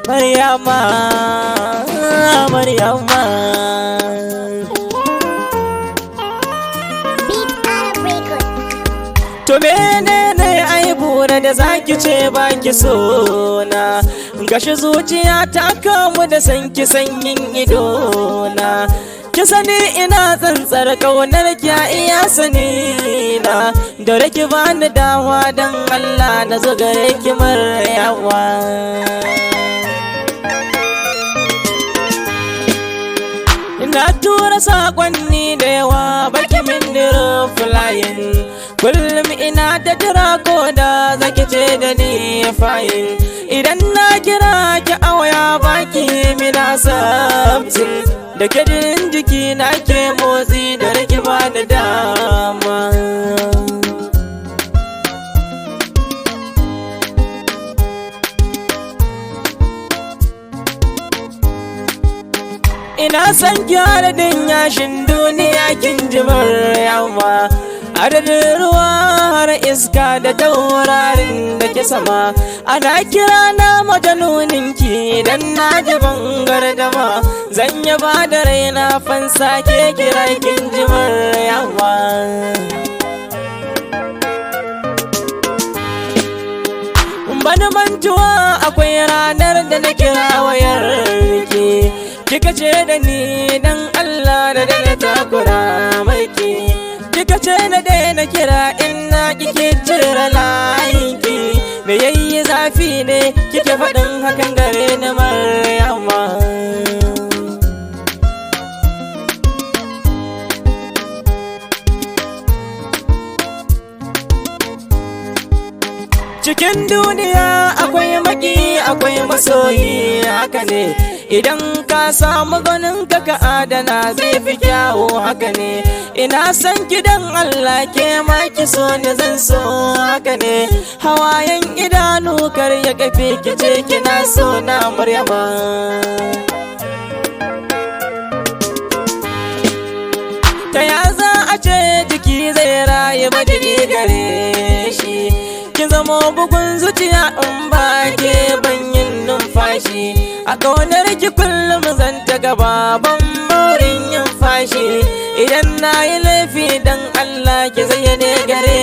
Maryama, Maryama. To menene aibu da zaki ce baki sona, gashi zuciya ta kamu da sanki sanyin idona. Ki sani ina tsantsar kaunar ki a iya sani na, da raki bani dawa dan Allah na zo gare ki Maryama. Na tura sakonni da yawa baki min replying, kullum ina da jira ko da zaki ce da ni fine. Idan na kira ki a waya baki mina sabtin, da kedin jiki na ke motsi da raki ba da dama. Ina san ki adadin yashin duniya kin ji Maryama, adadin ruwa har iska da taurarin da ke sama. Ana kira na majanunin ki dan na ji bangar dama, zan yi ba da raina fansa ke kira kin ji Maryama. Bani mantuwa akwai ranar da na kira wayar ki, kika ce da ni dan Allah da daina takura maiki. Kika ce na daina kira in na kike cire layinki, me yayi zafi ne kike faɗin hakan gare ni Maryama. Cikin duniya akwai maki akwai masoyi, haka ne idan ka samu ganin ka adana zai fi kyawu, haka ne. Ina san ki dan Allah ke ma ki so ni zan so, haka ne. Hawayen idanu kar ya kafe ki ce kina so na Maryama. Ta ya za a ce jiki zai rayu ba jiki gare shi, kin zama bugun zuciya in ba ke banyin numfashi. A kaunar ki kullum zan ta gaba ban burin yin fashi, idan na yi laifi dan Allah ki zayyane gare